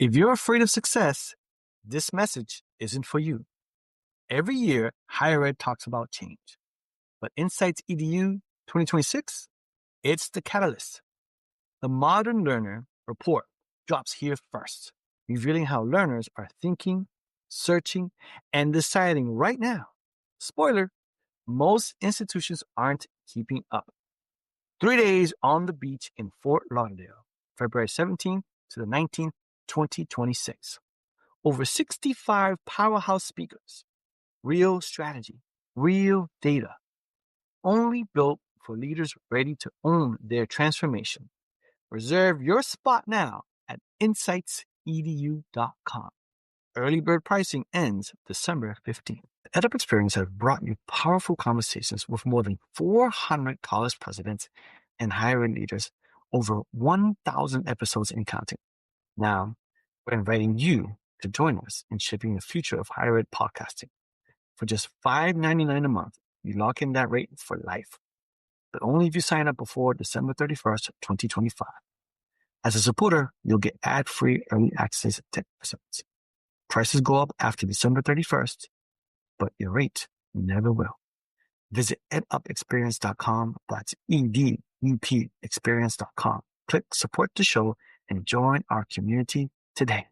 If you're afraid of success, this message isn't for you. Every year, higher ed talks about change. But Insights EDU 2026, it's the catalyst. The Modern Learner Report drops here first, revealing how learners are thinking, searching, and deciding right now. Spoiler, most institutions aren't keeping up. 3 days on the beach in Fort Lauderdale, February 17th to the 19th, 2026. Over 65 powerhouse speakers. Real strategy, real data. Only built for leaders ready to own their transformation. Reserve your spot now at insightsedu.com. Early bird pricing ends December 15th. The EdUp Experience has brought you powerful conversations with more than 400 college presidents and higher ed leaders, over 1,000 episodes and counting. Now, we're inviting you to join us in shaping the future of higher ed podcasting. For just $5.99 a month, you lock in that rate for life. But only if you sign up before December 31st, 2025. As a supporter, you'll get ad-free early access to episodes. Prices go up after December 31st, but your rate never will. Visit edupexperience.com. That's EDUP experience.com. Click support the show and join our community today.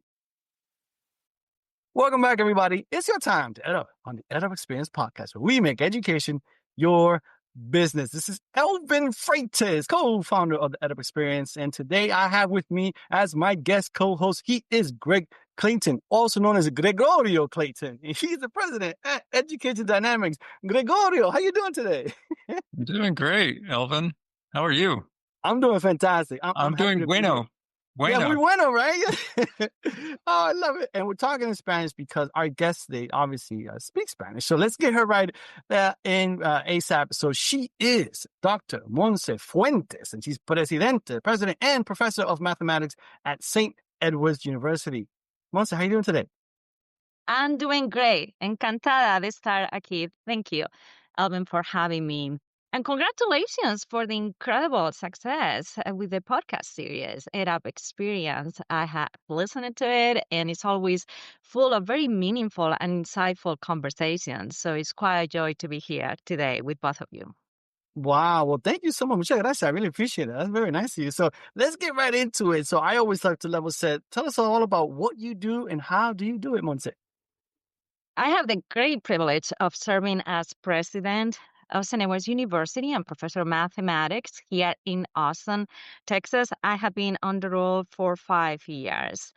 Welcome back, everybody. It's your time to EdUp on the EdUp Experience podcast, where we make education your business. This is Elvin Freitas, co-founder of the EdUp Experience, and today I have with me as my guest co-host, he is Greg Clayton, also known as Gregorio Clayton. He's the president at Education Dynamics. Gregorio, how you doing today? I'm doing great, Elvin. How are you? I'm doing fantastic. I'm doing bueno. Yeah, muy bueno, right? Oh, I love it. And we're talking in Spanish because our guest today obviously speaks Spanish. So let's get her right in ASAP. So she is Dr. Monse Fuentes, and she's president, and professor of mathematics at St. Edward's University. Monse, how are you doing today? I'm doing great. Encantada de estar aquí. Thank you, Alvin, for having me. And congratulations for the incredible success with the podcast series, EdUp Experience. I have listened to it, and it's always full of very meaningful and insightful conversations. So it's quite a joy to be here today with both of you. Wow. Well, thank you so much. Muchas gracias. I really appreciate it. That's very nice of you. So let's get right into it. So I always like to level set. Tell us all about what you do and how do you do it, Monse? I have the great privilege of serving as president of St. Edward's University and professor of mathematics here in Austin, Texas. I have been on the role for 5 years.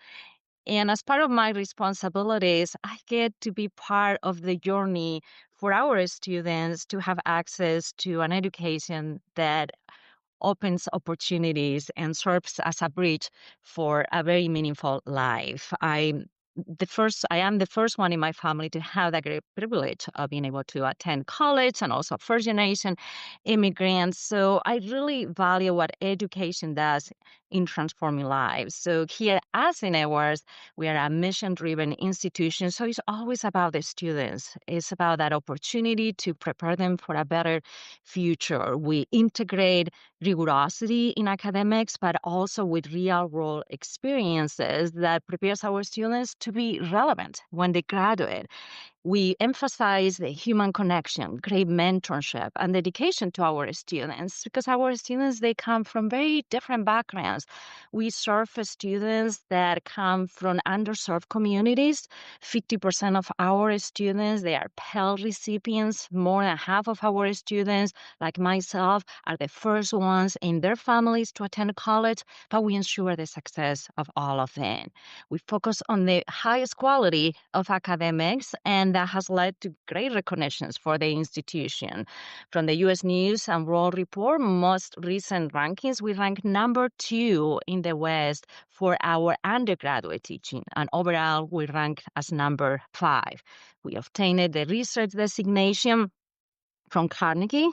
And as part of my responsibilities, I get to be part of the journey for our students to have access to an education that opens opportunities and serves as a bridge for a very meaningful life. I am the first one in my family to have that great privilege of being able to attend college, and also first generation immigrants. So I really value what education does in transforming lives. So here at St. Edward's, we are a mission-driven institution. So it's always about the students. It's about that opportunity to prepare them for a better future. We integrate rigorosity in academics, but also with real-world experiences that prepares our students to be relevant when they graduate. We emphasize the human connection, great mentorship, and dedication to our students, because our students, they come from very different backgrounds. We serve students that come from underserved communities. 50% of our students, they are Pell recipients. More than half of our students, like myself, are the first ones in their families to attend college, but we ensure the success of all of them. We focus on the highest quality of academics, and that has led to great recognitions for the institution. From the U.S. News and World Report most recent rankings, we rank number 2 in the West for our undergraduate teaching, and overall we rank as number 5. We obtained the research designation from Carnegie,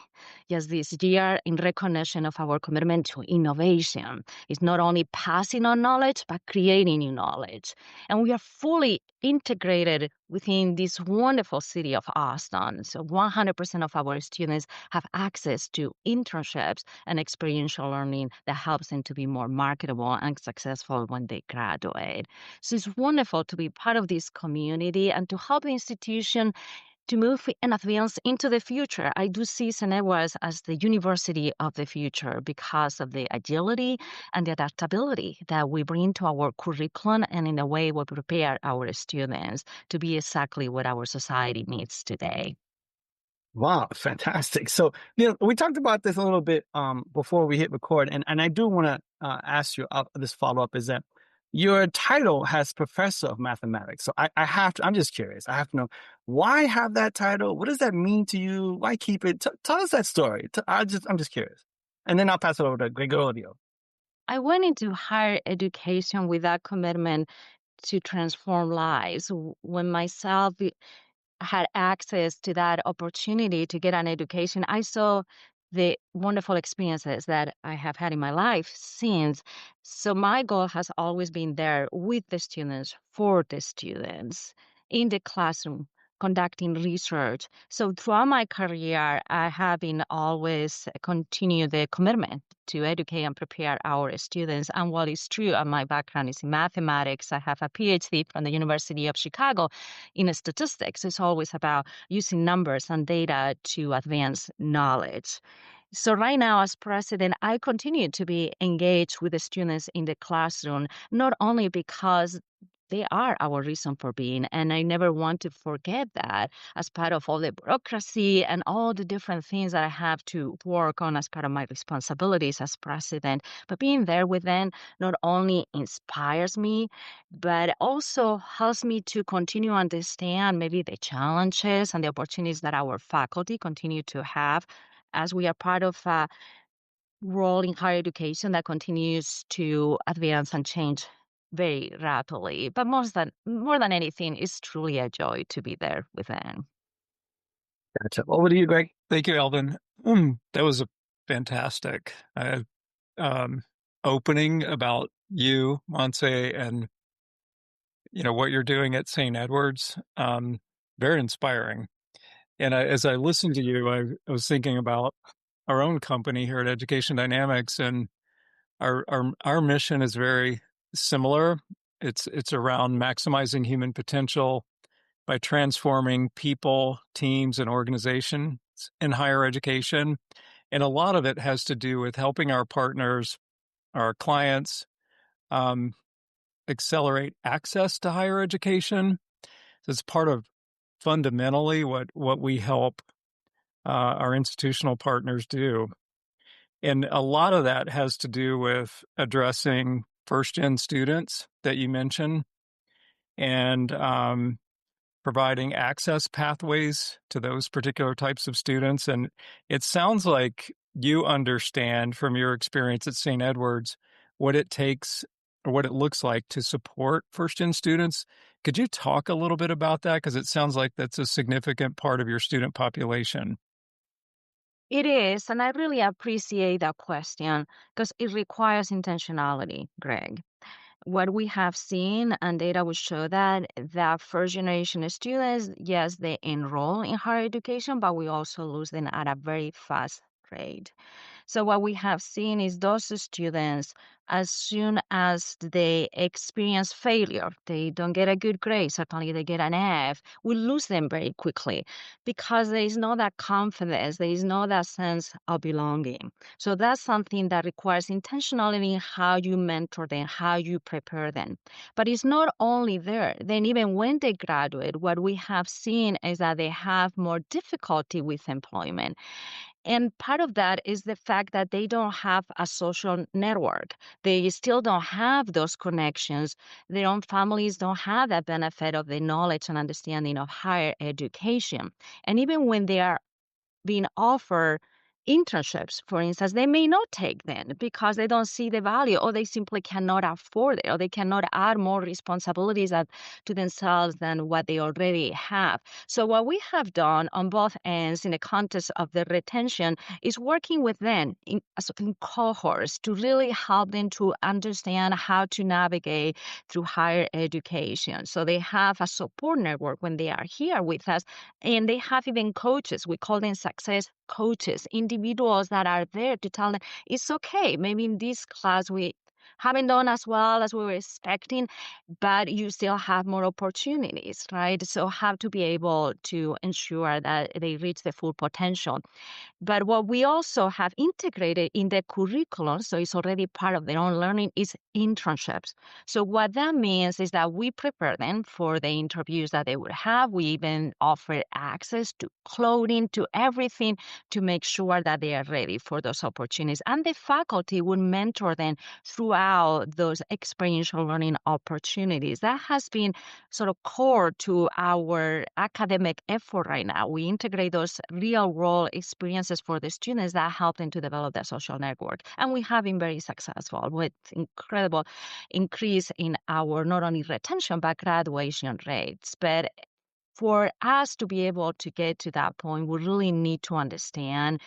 yes, this year in recognition of our commitment to innovation. It's not only passing on knowledge, but creating new knowledge. And we are fully integrated within this wonderful city of Austin. So 100% of our students have access to internships and experiential learning that helps them to be more marketable and successful when they graduate. So it's wonderful to be part of this community and to help the institution to move and advance into the future. I do see St. Edward's as the university of the future because of the agility and the adaptability that we bring to our curriculum and in the way we prepare our students to be exactly what our society needs today. Wow, fantastic. So, we talked about this a little bit before we hit record, and I do want to ask you this follow-up is that your title has Professor of Mathematics. So I have to, I'm just curious. I have to know why have that title? What does that mean to you? Why keep it? Tell us that story. I'm just curious. And then I'll pass it over to Gregorio. I went into higher education with that commitment to transform lives. When myself had access to that opportunity to get an education, I saw the wonderful experiences that I have had in my life since. So my goal has always been there with the students, for the students, in the classroom, conducting research. So throughout my career, I have been always continue the commitment to educate and prepare our students. And while it's true, my background is in mathematics, I have a PhD from the University of Chicago in statistics. It's always about using numbers and data to advance knowledge. So right now, as president, I continue to be engaged with the students in the classroom, not only because they are our reason for being. And I never want to forget that as part of all the bureaucracy and all the different things that I have to work on as part of my responsibilities as president. But being there with them not only inspires me, but also helps me to continue to understand maybe the challenges and the opportunities that our faculty continue to have as we are part of a role in higher education that continues to advance and change very rapidly. But more than anything, it's truly a joy to be there with them. Gotcha. Over to you, Greg. Thank you, Elvin. That was a fantastic opening about you, Monse, and what you're doing at St. Edward's. Very inspiring. And as I listened to you, I was thinking about our own company here at Education Dynamics, and our mission is very similar. It's around maximizing human potential by transforming people, teams, and organizations in higher education. And a lot of it has to do with helping our partners, our clients, accelerate access to higher education. So it's part of fundamentally what we help our institutional partners do. And a lot of that has to do with addressing first-gen students that you mentioned and providing access pathways to those particular types of students. And it sounds like you understand from your experience at St. Edward's what it takes or what it looks like to support first-gen students. Could you talk a little bit about that? Because it sounds like that's a significant part of your student population. It is, and I really appreciate that question because it requires intentionality, Greg. What we have seen and data will show that first generation students, yes, they enroll in higher education, but we also lose them at a very fast rate. So what we have seen is those students, as soon as they experience failure, they don't get a good grade, certainly they get an F, we lose them very quickly because there is no that confidence, there is no that sense of belonging. So that's something that requires intentionality in how you mentor them, how you prepare them. But it's not only there. Then even when they graduate, what we have seen is that they have more difficulty with employment. And part of that is the fact that they don't have a social network. They still don't have those connections. Their own families don't have that benefit of the knowledge and understanding of higher education. And even when they are being offered internships, for instance, they may not take them because they don't see the value, or they simply cannot afford it, or they cannot add more responsibilities to themselves than what they already have. So what we have done on both ends in the context of the retention is working with them in cohorts to really help them to understand how to navigate through higher education. So they have a support network when they are here with us, and they have even coaches. We call them success coaches, individuals that are there to tell them it's okay. Maybe in this class we haven't done as well as we were expecting, but you still have more opportunities, right? So have to be able to ensure that they reach the full potential. But what we also have integrated in the curriculum, so it's already part of their own learning, is internships. So what that means is that we prepare them for the interviews that they would have. We even offer access to clothing, to everything, to make sure that they are ready for those opportunities. And the faculty would mentor them throughout those experiential learning opportunities. That has been sort of core to our academic effort right now. We integrate those real world experiences for the students that help them to develop their social network. And we have been very successful with incredible increase in our not only retention, but graduation rates. But for us to be able to get to that point, we really need to understand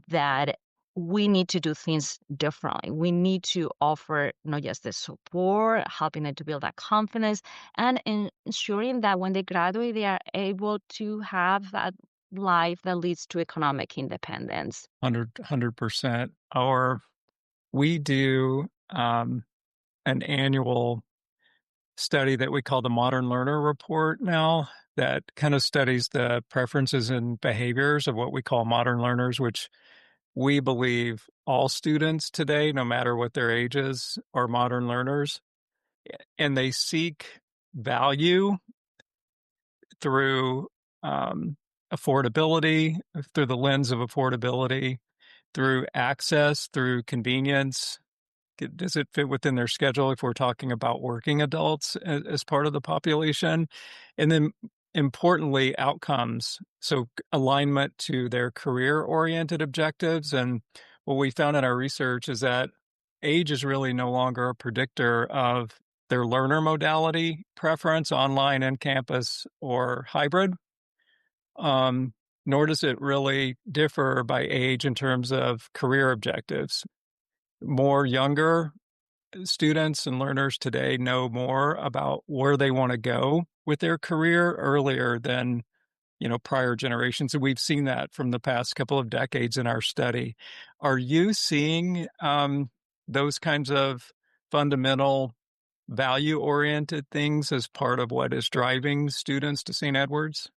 that we need to do things differently. We need to offer not just the support, helping them to build that confidence, and ensuring that when they graduate, they are able to have that life that leads to economic independence. 100%. We do an annual study that we call the Modern Learner Report now, that kind of studies the preferences and behaviors of what we call modern learners, which we believe all students today, no matter what their age is, are modern learners. And they seek value through affordability, through the lens of affordability, through access, through convenience. Does it fit within their schedule if we're talking about working adults as part of the population? And then importantly, outcomes. So alignment to their career-oriented objectives. And what we found in our research is that age is really no longer a predictor of their learner modality preference, online and campus or hybrid. Nor does it really differ by age in terms of career objectives. More younger students and learners today know more about where they want to go with their career earlier than, prior generations. And we've seen that from the past couple of decades in our study. Are you seeing those kinds of fundamental value-oriented things as part of what is driving students to St. Edward's?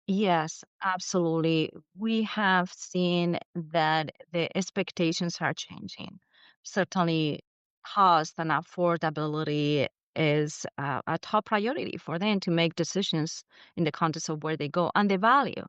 Yes, absolutely. We have seen that the expectations are changing. Certainly, cost and affordability is a top priority for them to make decisions in the context of where they go, and the value,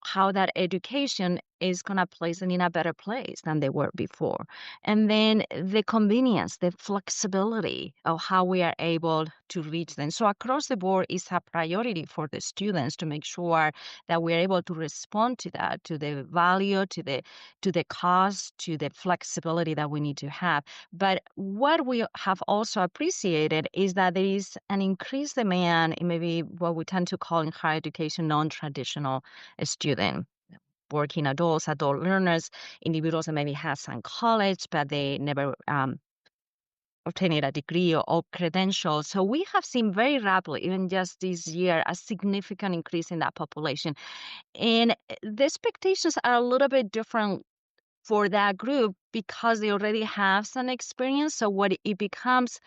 how that education is going to place them in a better place than they were before. And then the convenience, the flexibility of how we are able to reach them. So across the board is a priority for the students to make sure that we're able to respond to that, to the value, to the cost, to the flexibility that we need to have. But what we have also appreciated is that there is an increased demand in maybe what we tend to call in higher education non-traditional student, working adults, adult learners, individuals that maybe have some college, but they never obtained a degree or credentials. So we have seen very rapidly, even just this year, a significant increase in that population. And the expectations are a little bit different for that group because they already have some experience. So what it becomes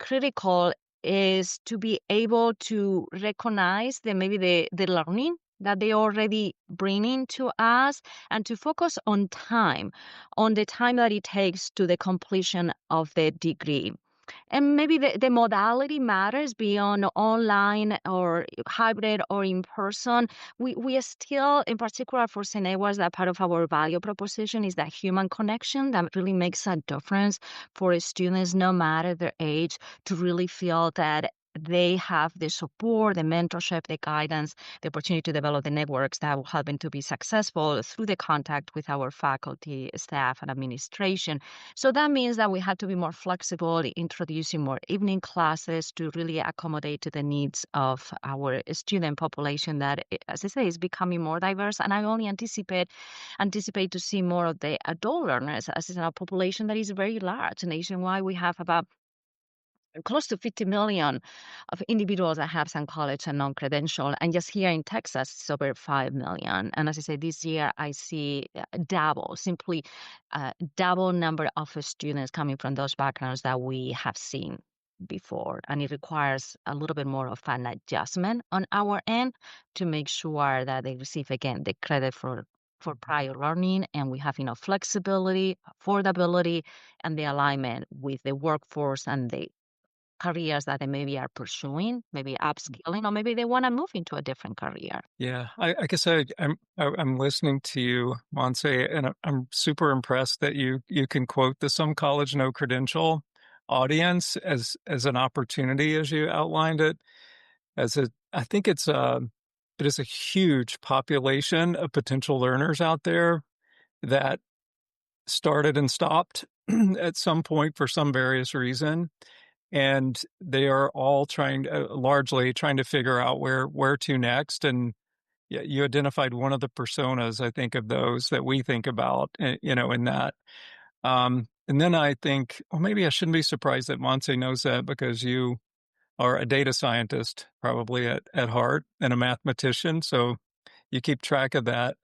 critical is to be able to recognize that maybe the learning that they already bringing to us, and to focus on the time that it takes to the completion of the degree. And maybe the modality matters beyond online or hybrid or in person. We are still, in particular for St. Edward's, that part of our value proposition is that human connection that really makes a difference for students, no matter their age, to really feel that they have the support, the mentorship, the guidance, the opportunity to develop the networks that will help them to be successful through the contact with our faculty, staff, and administration. So that means that we have to be more flexible, introducing more evening classes to really accommodate to the needs of our student population that, as I say, is becoming more diverse. And I only anticipate to see more of the adult learners, as is a population that is very large. Nationwide, we have about close to 50 million of individuals that have some college and non-credential. And just here in Texas, it's over 5 million. And as I said, this year I see double number of students coming from those backgrounds that we have seen before. And it requires a little bit more of an adjustment on our end to make sure that they receive, again, the credit for prior learning, and we have enough flexibility, affordability, and the alignment with the workforce and the careers that they maybe are pursuing, maybe upskilling, or maybe they want to move into a different career. Yeah, I guess I'm listening to you, Monse, and I'm super impressed that you can quote the some college no credential audience as an opportunity as you outlined it. I think it is a huge population of potential learners out there that started and stopped at some point for some various reason. And they are all largely trying to figure out where to next. And you identified one of the personas, I think, of those that we think about, in that. And then I think, well, maybe I shouldn't be surprised that Monse knows that, because you are a data scientist, probably at heart, and a mathematician. So you keep track of that,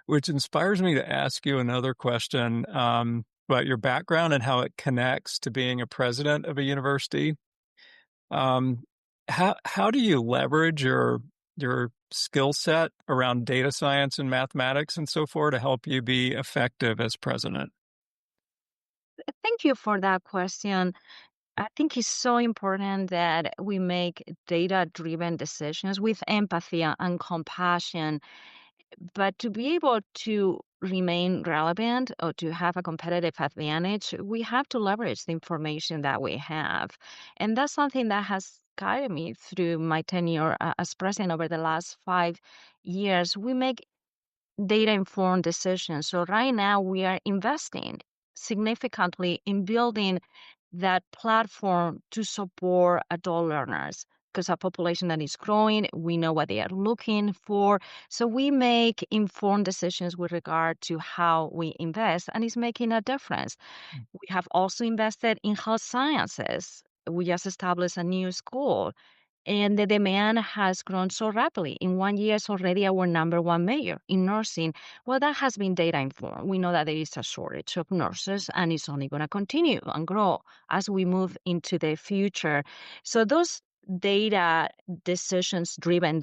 which inspires me to ask you another question about your background and how it connects to being a president of a university. How do you leverage your skill set around data science and mathematics and so forth to help you be effective as president? Thank you for that question. I think it's so important that we make data-driven decisions with empathy and compassion. But to be able to remain relevant or to have a competitive advantage, we have to leverage the information that we have. And that's something that has guided me through my tenure as president over the last 5 years. We make data-informed decisions. So right now we are investing significantly in building that platform to support adult learners, because our population that is growing, we know what they are looking for. So we make informed decisions with regard to how we invest, and it's making a difference. We have also invested in health sciences. We just established a new school, and the demand has grown so rapidly. In 1 year, it's already our number one major in nursing. Well, that has been data informed. We know that there is a shortage of nurses, and it's only going to continue and grow as we move into the future. So those data decisions driven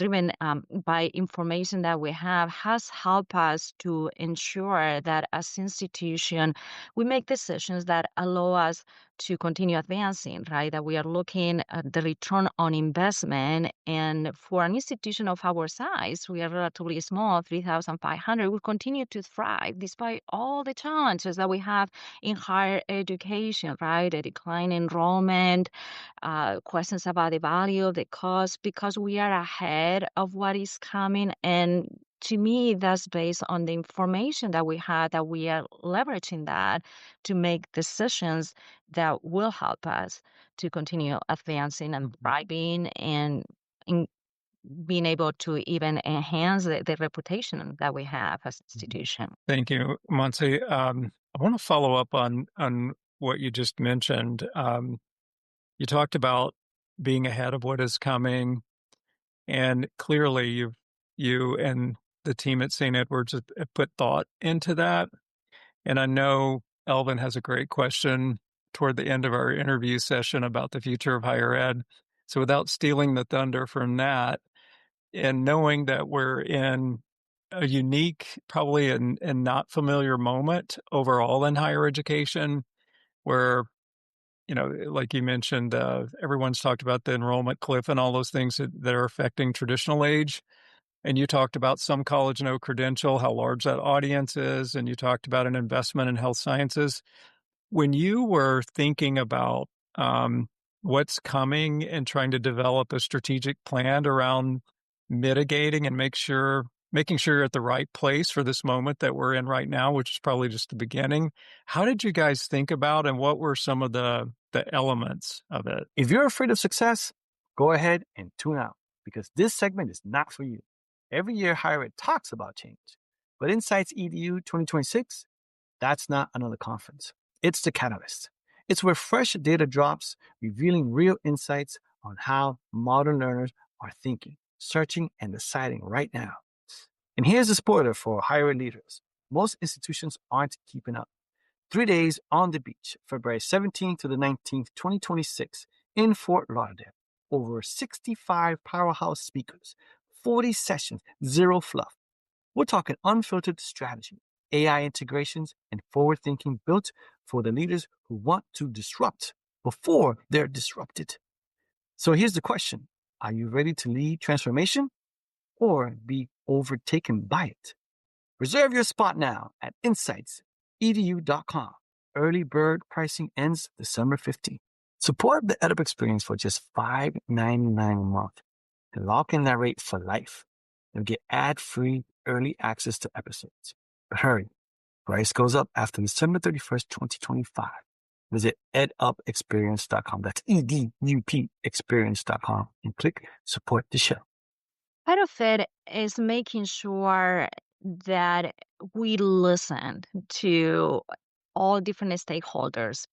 by information that we have has helped us to ensure that as institution we make decisions that allow us to continue advancing, right? That we are looking at the return on investment. And for an institution of our size, we are relatively small, 3,500, we continue to thrive despite all the challenges that we have in higher education, right? A decline in enrollment, questions about the value of the cost, because we are ahead of what is coming. And to me, that's based on the information that we had, that we are leveraging that to make decisions that will help us to continue advancing and thriving and in being able to even enhance the reputation that we have as an institution. Thank you, Monse. I want to follow up on what you just mentioned. You talked about being ahead of what is coming, and clearly you and the team at St. Edward's have put thought into that. And I know Elvin has a great question toward the end of our interview session about the future of higher ed. So without stealing the thunder from that, and knowing that we're in a unique, probably and not familiar moment overall in higher education, where, like you mentioned, everyone's talked about the enrollment cliff and all those things that are affecting traditional age. And you talked about some college no credential, how large that audience is, and you talked about an investment in health sciences. When you were thinking about what's coming and trying to develop a strategic plan around mitigating and making sure you're at the right place for this moment that we're in right now, which is probably just the beginning. How did you guys think about, and what were some of the elements of it? If you're afraid of success, go ahead and tune out because this segment is not for you. Every year, Higher Ed talks about change, but Insights EDU 2026, that's not another conference. It's the catalyst. It's where fresh data drops, revealing real insights on how modern learners are thinking, searching, and deciding right now. And here's a spoiler for higher ed leaders. Most institutions aren't keeping up. 3 days on the beach, February 17th to the 19th, 2026, in Fort Lauderdale. Over 65 powerhouse speakers, 40 sessions, zero fluff. We're talking unfiltered strategy, AI integrations, and forward thinking built for the leaders who want to disrupt before they're disrupted. So here's the question. Are you ready to lead transformation or be overtaken by it? Reserve your spot now at insightsedu.com. Early bird pricing ends December 15th. Support the EdUp experience for just $5.99 a month and lock in that rate for life. You'll get ad-free early access to episodes. But hurry, price goes up after December 31st, 2025. Visit edupexperience.com. That's EDUP experience.com and click support the show. Part of it is making sure that we listen to all different stakeholders.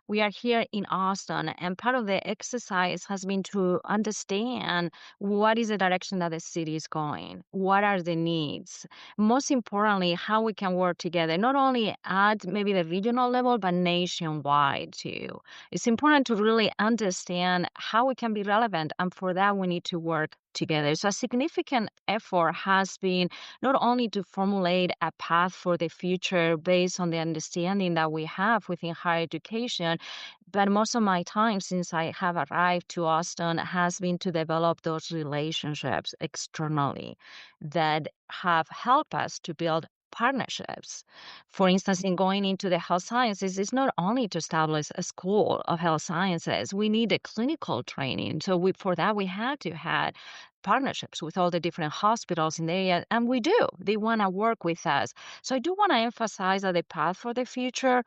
We are here in Austin, and part of the exercise has been to understand what is the direction that the city is going, what are the needs, most importantly, how we can work together, not only at maybe the regional level, but nationwide too. It's important to really understand how we can be relevant, and for that, we need to work together. So a significant effort has been not only to formulate a path for the future based on the understanding that we have within higher education, but most of my time since I have arrived to Austin has been to develop those relationships externally that have helped us to build partnerships. For instance, in going into the health sciences, it's not only to establish a school of health sciences, we need a clinical training. So for that, we had to have partnerships with all the different hospitals in the area, and we do. They want to work with us. So I do want to emphasize that the path for the future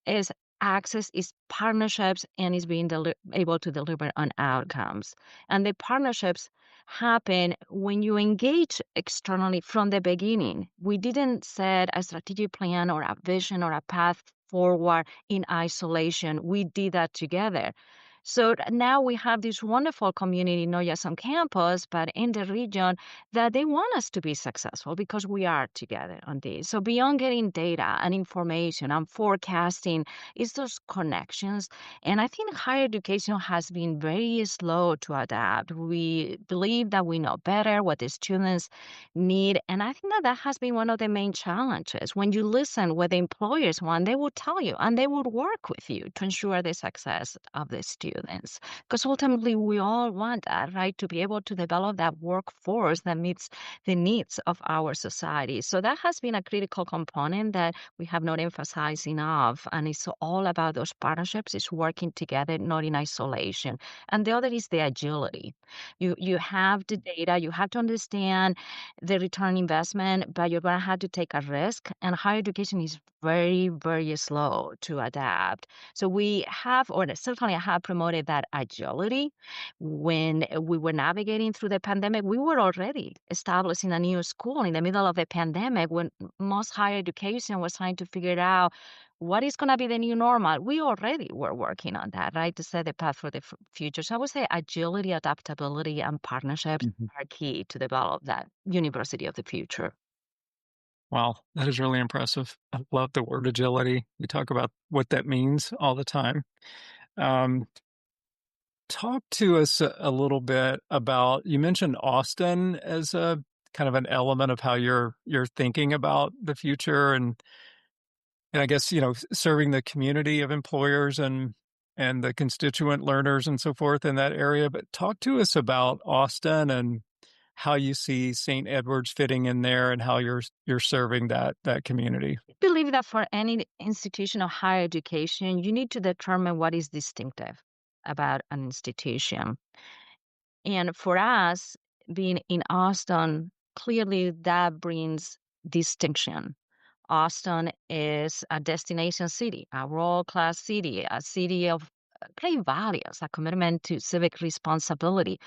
is access, is partnerships, and is being able to deliver on outcomes. And the partnerships happen when you engage externally from the beginning. We didn't set a strategic plan or a vision or a path forward in isolation. We did that together. So now we have this wonderful community, not just on campus, but in the region, that they want us to be successful because we are together on this. So beyond getting data and information and forecasting, it's those connections. And I think higher education has been very slow to adapt. We believe that we know better what the students need. And I think that that has been one of the main challenges. When you listen what the employers want, they will tell you and they will work with you to ensure the success of the students. Because ultimately, we all want that, right? To be able to develop that workforce that meets the needs of our society. So that has been a critical component that we have not emphasized enough. And it's all about those partnerships. It's working together, not in isolation. And the other is the agility. You have the data, you have to understand the return investment, but you're going to have to take a risk. And higher education is very, very slow to adapt. So we have, or certainly I have promoted that agility. When we were navigating through the pandemic, we were already establishing a new school in the middle of the pandemic when most higher education was trying to figure out what is going to be the new normal. We already were working on that, right, to set the path for the future. So I would say agility, adaptability, and partnerships are key to develop that university of the future. Wow, that is really impressive. I love the word agility. We talk about what that means all the time. Talk to us a little bit about, you mentioned Austin as a kind of an element of how you're thinking about the future and I guess, serving the community of employers and the constituent learners and so forth in that area. But talk to us about Austin and how you see St. Edward's fitting in there and how you're serving that community. I believe that for any institution of higher education, you need to determine what is distinctive. about an institution. And for us, being in Austin, clearly that brings distinction. Austin is a destination city, a world-class city, a city of great values, a commitment to civic responsibility,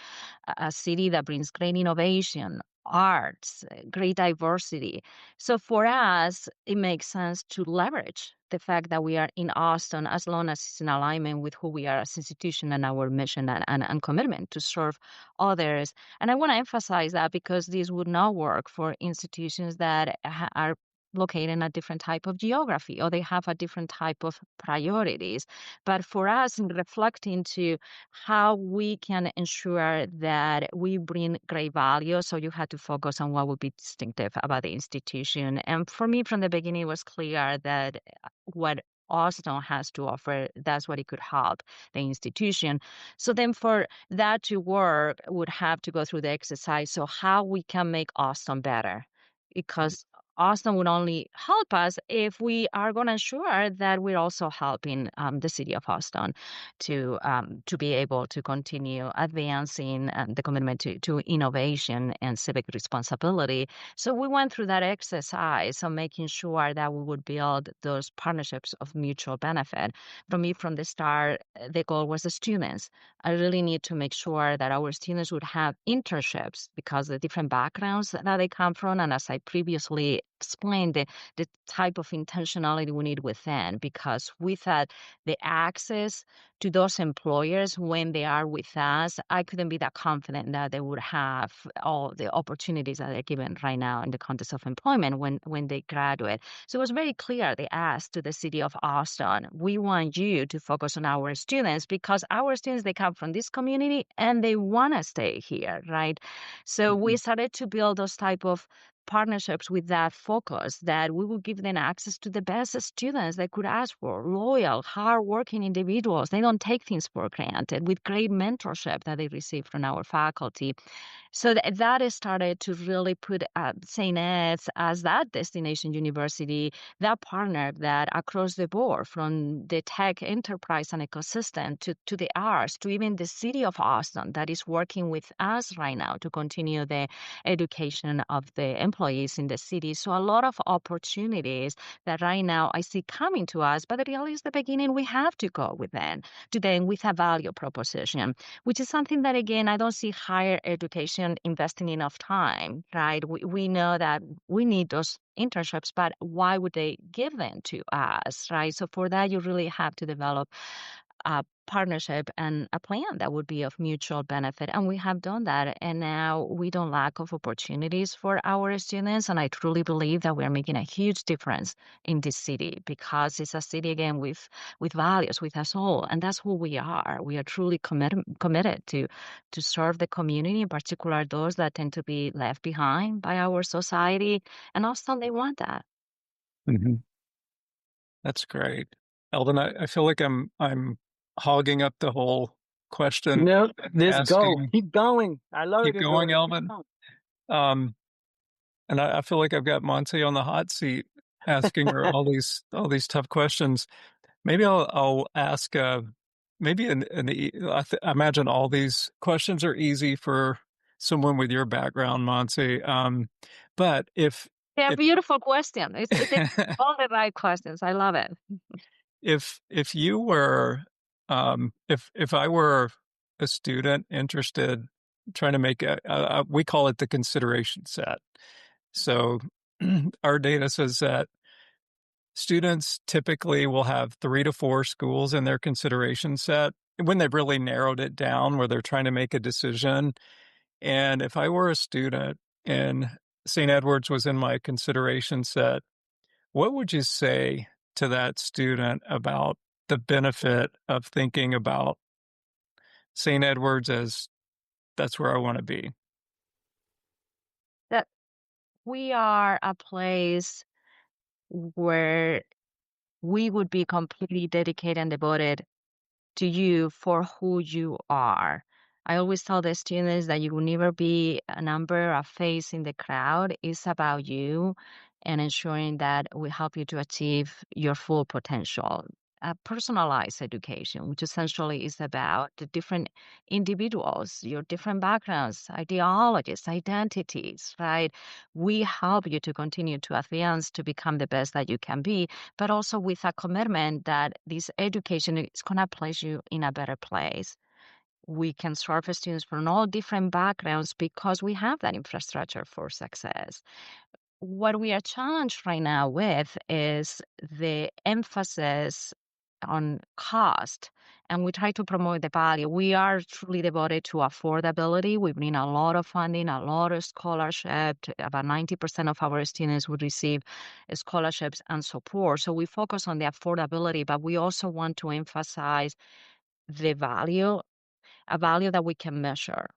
a city that brings great innovation, arts, great diversity. So for us, it makes sense to leverage the fact that we are in Austin as long as it's in alignment with who we are as an institution and our mission and commitment to serve others. And I want to emphasize that because this would not work for institutions that are located in a different type of geography or they have a different type of priorities. But for us, in reflecting to how we can ensure that we bring great value. So you had to focus on what would be distinctive about the institution. And for me, from the beginning, it was clear that what Austin has to offer, that's what it could help the institution. So then for that to work, would have to go through the exercise. So how we can make Austin better, because Austin would only help us if we are going to ensure that we're also helping the city of Austin to be able to continue advancing the commitment to innovation and civic responsibility. So we went through that exercise of making sure that we would build those partnerships of mutual benefit. For me, from the start, the goal was the students. I really need to make sure that our students would have internships because the different backgrounds that they come from, and as I previously explained, the type of intentionality we need within, because without the access to those employers when they are with us, I couldn't be that confident that they would have all the opportunities that they're given right now in the context of employment when they graduate. So it was very clear they asked to the city of Austin, we want you to focus on our students because our students, they come from this community and they want to stay here, right? So we started to build those type of partnerships with that focus, that we will give them access to the best students they could ask for, loyal, hardworking individuals. They don't take things for granted, with great mentorship that they receive from our faculty. So that has started to really put St. Ed's as that destination university, that partner that across the board, from the tech enterprise and ecosystem to the arts, to even the city of Austin that is working with us right now to continue the education of the employees in the city. So a lot of opportunities that right now I see coming to us, but the reality is the beginning, we have to go with them with a value proposition, which is something that, again, I don't see higher education investing enough time, right? We know that we need those internships, but why would they give them to us, right? So for that, you really have to develop a partnership and a plan that would be of mutual benefit. And we have done that. And now we don't lack of opportunities for our students. And I truly believe that we're making a huge difference in this city because it's a city, again, with values, with us all. And that's who we are. We are truly committed to serve the community, in particular those that tend to be left behind by our society. And also they want that. Mm-hmm. That's great. Eldon, I feel like I'm hogging up the whole question. No, let's go. Asking, Keep going. I love keep it. going, Keep Eldon. going. And I feel like I've got Monse on the hot seat asking her all these tough questions. Maybe I'll ask, maybe I imagine all these questions are easy for someone with your background, Monse. But They're beautiful questions. It's all the right questions. I love it. if you were, if I were a student interested, trying to make we call it the consideration set. So our data says that students typically will have 3 to 4 schools in their consideration set when they've really narrowed it down, where they're trying to make a decision. And if I were a student and St. Edward's was in my consideration set, what would you say to that student about the benefit of thinking about St. Edward's as that's where I want to be? That we are a place where we would be completely dedicated and devoted to you for who you are. I always tell the students that you will never be a number, a face in the crowd. It's about you and ensuring that we help you to achieve your full potential. personalized education, which essentially is about the different individuals, your different backgrounds, ideologies, identities, right? We help you to continue to advance to become the best that you can be, but also with a commitment that this education is going to place you in a better place. We can serve students from all different backgrounds because we have that infrastructure for success. What we are challenged right now with is the emphasis on cost, and we try to promote the value. We are truly devoted to affordability. We bring a lot of funding, a lot of scholarship. About 90% of our students would receive scholarships and support. So we focus on the affordability, but we also want to emphasize the value, a value that we can measure.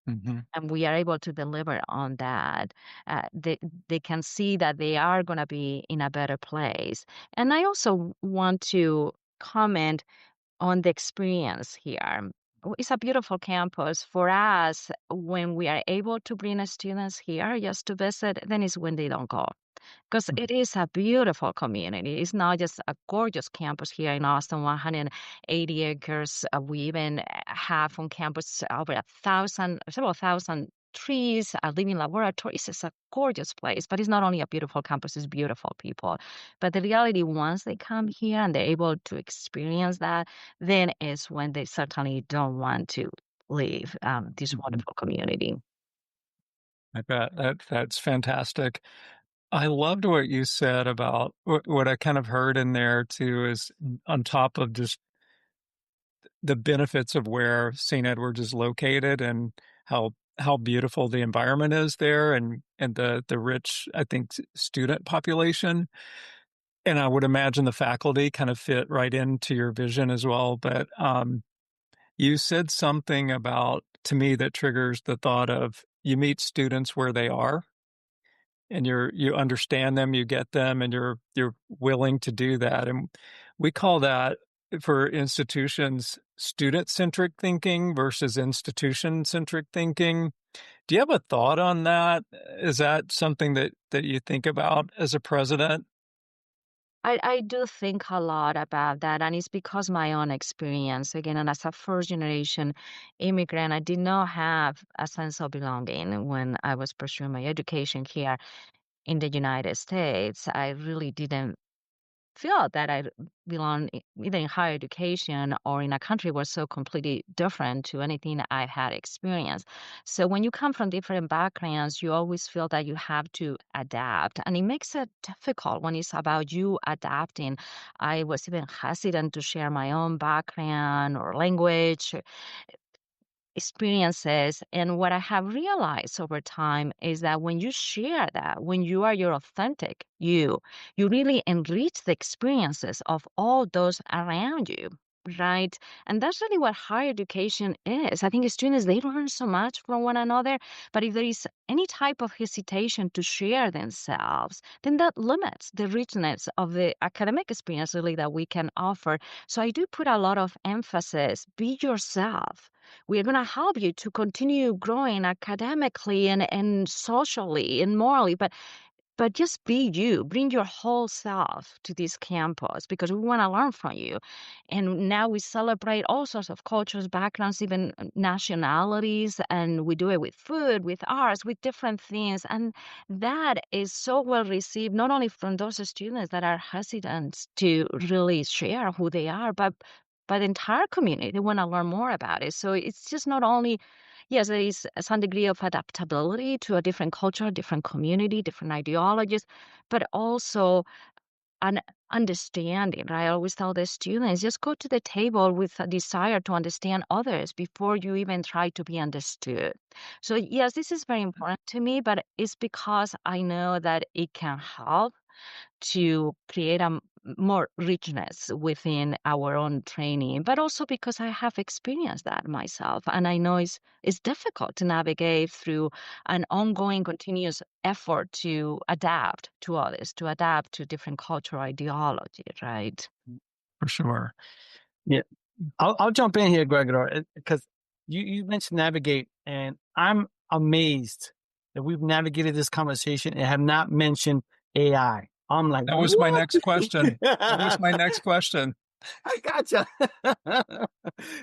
Mm-hmm. And we are able to deliver on that. They can see that they are going to be in a better place. And I also want to comment on the experience here. It's a beautiful campus. For us, when we are able to bring students here just to visit, then it's when they don't go. Because it is a beautiful community. It's not just a gorgeous campus here in Austin, 180 acres. We even have on campus over several thousand trees, a living laboratory. It's a gorgeous place, but it's not only a beautiful campus, it's beautiful people. But the reality, once they come here and they're able to experience that, then is when they certainly don't want to leave this wonderful community. I bet that's fantastic. I loved what you said about what I kind of heard in there too is on top of just the benefits of where St. Edward's is located and how beautiful the environment is there and the rich, I think, student population. And I would imagine the faculty kind of fit right into your vision as well. But you said something about to me that triggers the thought of you meet students where they are and you understand them, you get them, and you're willing to do that. And we call that for institutions student-centric thinking versus institution-centric thinking. Do you have a thought on that? Is that something that you think about as a president? I do think a lot about that, and it's because my own experience. Again, and as a first generation immigrant, I did not have a sense of belonging when I was pursuing my education here in the United States. I really didn't feel that I belong either in higher education or in a country was so completely different to anything I had experienced. So when you come from different backgrounds, you always feel that you have to adapt. And it makes it difficult when it's about you adapting. I was even hesitant to share my own background or language experiences. And what I have realized over time is that when you share that, when you are your authentic you really enrich the experiences of all those around you. Right. And that's really what higher education is. I think students, they learn so much from one another. But if there is any type of hesitation to share themselves, then that limits the richness of the academic experience really that we can offer. So I do put a lot of emphasis, be yourself. We are going to help you to continue growing academically and socially and morally, but just be you. Bring your whole self to this campus because we want to learn from you. And now we celebrate all sorts of cultures, backgrounds, even nationalities, and we do it with food, with arts, with different things. And that is so well received, not only from those students that are hesitant to really share who they are, but the entire community. They want to learn more about it. So it's just not only, yes, there is some degree of adaptability to a different culture, different community, different ideologies, but also an understanding, right? I always tell the students, just go to the table with a desire to understand others before you even try to be understood. So yes, this is very important to me, but it's because I know that it can help to create a more richness within our own training, but also because I have experienced that myself. And I know it's difficult to navigate through an ongoing, continuous effort to adapt to others, to adapt to different cultural ideology, right? For sure. Yeah. I'll jump in here, Gregor, because you mentioned navigate, and I'm amazed that we've navigated this conversation and have not mentioned AI. I'm like, That was my what? next question. That was my next question. I gotcha.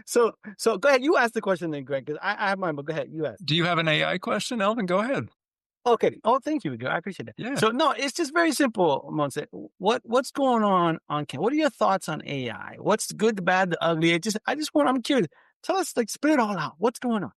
So go ahead. You ask the question then, Greg, because I have mine, but go ahead. You ask. Do you have an AI question, Elvin? Go ahead. Okay. Oh, thank you, Greg. I appreciate that. Yeah. So no, it's just very simple, Monse. What's going on campus? What are your thoughts on AI? What's the good, the bad, the ugly? I'm curious. Tell us, like, spit it all out. What's going on?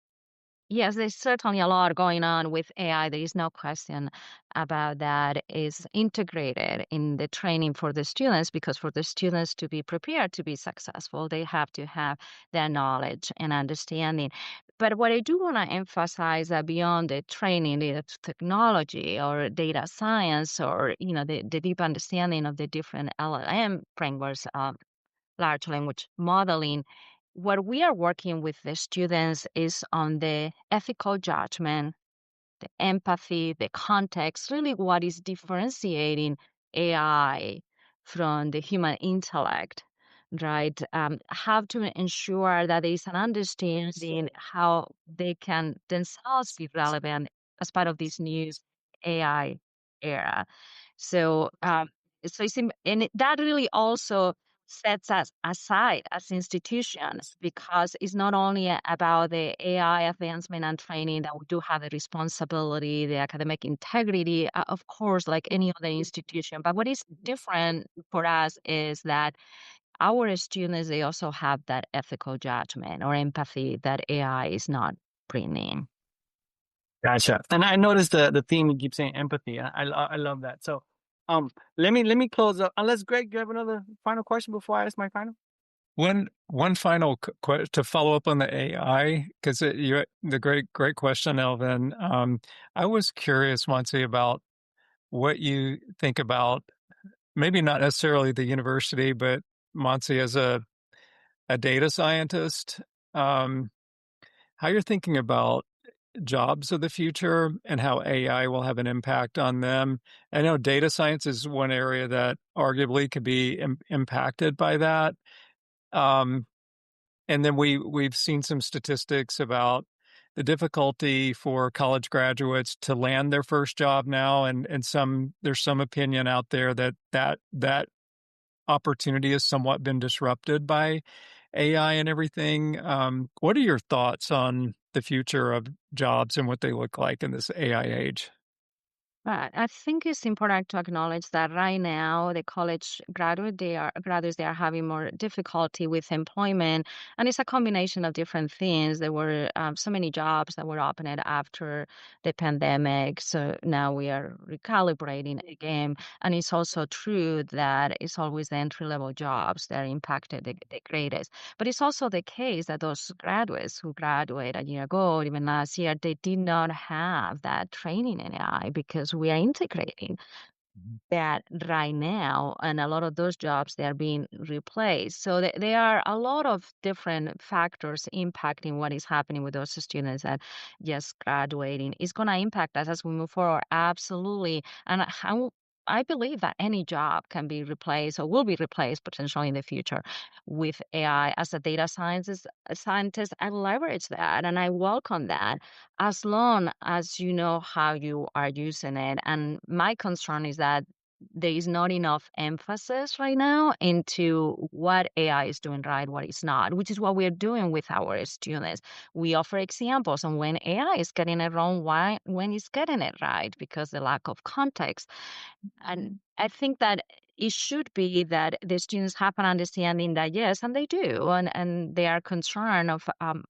Yes, there's certainly a lot going on with AI. There is no question about that. Is integrated in the training for the students because for the students to be prepared to be successful, they have to have their knowledge and understanding. But what I do want to emphasize that beyond the training, the technology or data science or the deep understanding of the different LLM frameworks, large language modeling, what we are working with the students is on the ethical judgment, the empathy, the context, really what is differentiating AI from the human intellect, right? How to ensure that there is an understanding how they can themselves be relevant as part of this new AI era. So, that really also sets us aside as institutions because it's not only about the AI advancement and training that we do have the responsibility, the academic integrity, of course, like any other institution. But what is different for us is that our students, they also have that ethical judgment or empathy that AI is not bringing. Gotcha. And I noticed the theme you keep saying empathy. I love that. So, let me close up. Unless Greg, you have another final question before I ask my final. One final to follow up on the AI because the great question, Elvin. I was curious, Monty, about what you think about maybe not necessarily the university, but Monty as a data scientist. How you're thinking about jobs of the future and how AI will have an impact on them. I know data science is one area that arguably could be impacted by that. And then we've seen some statistics about the difficulty for college graduates to land their first job now, and there's some opinion out there that opportunity has somewhat been disrupted by AI and everything. What are your thoughts on the future of jobs and what they look like in this AI age? But I think it's important to acknowledge that right now the college graduates they are having more difficulty with employment, and it's a combination of different things. There were so many jobs that were opened after the pandemic, so now we are recalibrating again. And it's also true that it's always the entry level jobs that are impacted the greatest. But it's also the case that those graduates who graduated a year ago, or even last year, they did not have that training in AI because we are integrating that right now, and a lot of those jobs they are being replaced. So there are a lot of different factors impacting what is happening with those students that just graduating. It's going to impact us as we move forward, absolutely. And I believe that any job can be replaced or will be replaced potentially in the future with AI. As a scientist, I leverage that and I welcome that as long as you know how you are using it. And my concern is that there is not enough emphasis right now into what AI is doing right, what it's not, which is what we're doing with our students. We offer examples on when AI is getting it wrong, why when it's getting it right, because the lack of context. And I think that it should be that the students have an understanding that yes, and they do, and they are concerned of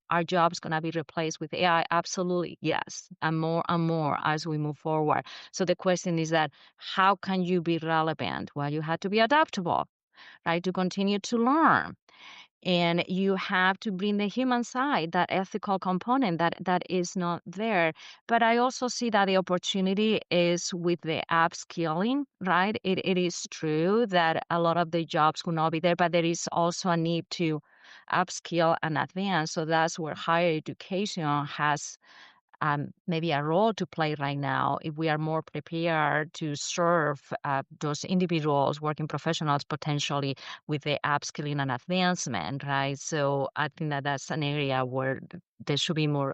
our jobs going to be replaced with AI. Absolutely, yes, and more as we move forward. So the question is that how can you be relevant? Well, you have to be adaptable, right? To continue to learn. And you have to bring the human side, that ethical component that is not there. But I also see that the opportunity is with the upskilling, right? It is true that a lot of the jobs will not be there, but there is also a need to upskill and advance. So that's where higher education has maybe a role to play right now if we are more prepared to serve those individuals, working professionals potentially with the upskilling and advancement, right? So I think that that's an area where there should be more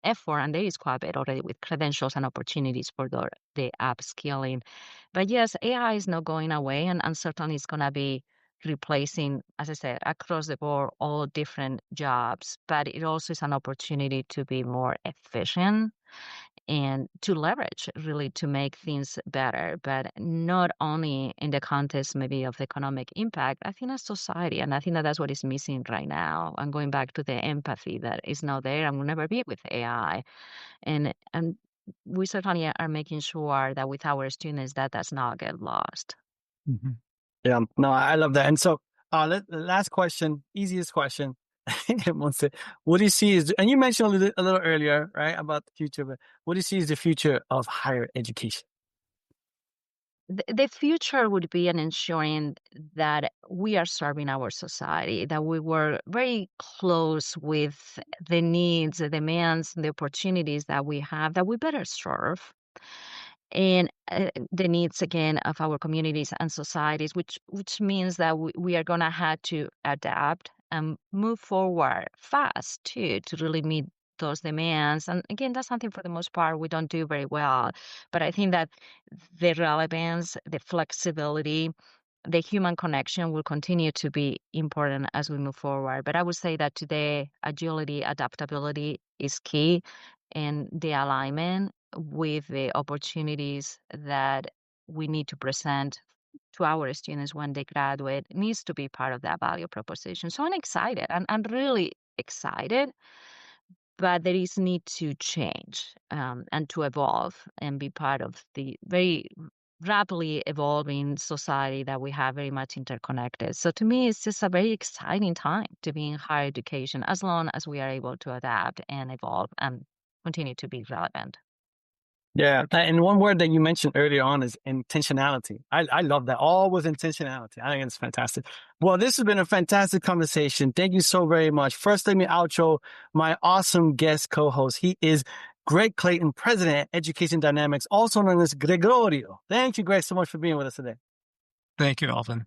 effort, and there is quite a bit already with credentials and opportunities for the upskilling. But yes, AI is not going away, and certainly it's going to be replacing, as I said, across the board, all different jobs, but it also is an opportunity to be more efficient and to leverage, really, to make things better, but not only in the context maybe of economic impact. I think as society, and I think that that's what is missing right now. And going back to the empathy that is not there and will never be with AI. And we certainly are making sure that with our students that does not get lost. Mm-hmm. Yeah, no, I love that. And so, the last question, easiest question. Monse, what do you see is, and you mentioned a little earlier, right, about the future, but what do you see is the future of higher education? The future would be in ensuring that we are serving our society, that we were very close with the needs, the demands, the opportunities that we have, that we better serve. And the needs again of our communities and societies, which means that we are going to have to adapt and move forward fast too to really meet those demands. And again, that's something for the most part we don't do very well. But I think that the relevance, the flexibility, the human connection will continue to be important as we move forward. But I would say that today, agility, adaptability is key, and the alignment with the opportunities that we need to present to our students when they graduate needs to be part of that value proposition. So I'm excited. I'm really excited, but there is need to change and to evolve and be part of the very rapidly evolving society that we have, very much interconnected. So to me, it's just a very exciting time to be in higher education, as long as we are able to adapt and evolve and continue to be relevant. Yeah, and one word that you mentioned earlier on is intentionality. I love that. All with intentionality. I think it's fantastic. Well, this has been a fantastic conversation. Thank you so very much. First, let me outro my awesome guest co-host. He is Greg Clayton, President at Education Dynamics, also known as Gregorio. Thank you, Greg, so much for being with us today. Thank you, Alvin.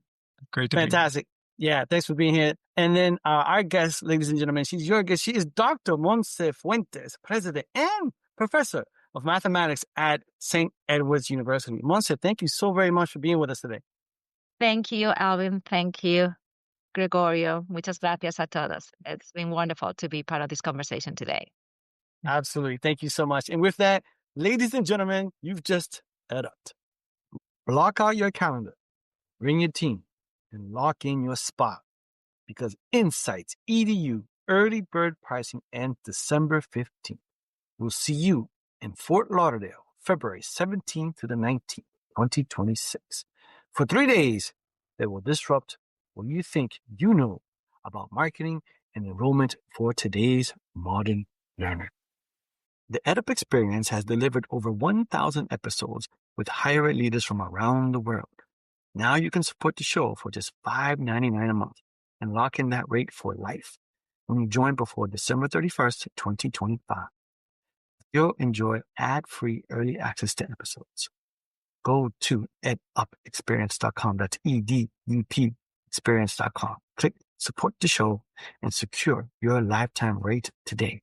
Great to be here. Fantastic. Yeah, thanks for being here. And then our guest, ladies and gentlemen, she's your guest. She is Dr. Monse Fuentes, President and Professor of Mathematics at St. Edward's University. Monse, thank you so very much for being with us today. Thank you, Alvin. Thank you, Gregorio. Muchas gracias a todos. It's been wonderful to be part of this conversation today. Absolutely. Thank you so much. And with that, ladies and gentlemen, you've just EdUp. Block out your calendar, bring your team, and lock in your spot, because Insights EDU early bird pricing ends December 15th. We'll see you in Fort Lauderdale, February 17th to the 19th, 2026. For 3 days, that will disrupt what you think you know about marketing and enrollment for today's modern learner. The EdUp experience has delivered over 1,000 episodes with higher ed leaders from around the world. Now you can support the show for just $5.99 a month and lock in that rate for life when you join before December 31st, 2025. You'll enjoy ad-free early access to episodes. Go to edupexperience.com. That's EDUP experience.com. Click support the show and secure your lifetime rate today.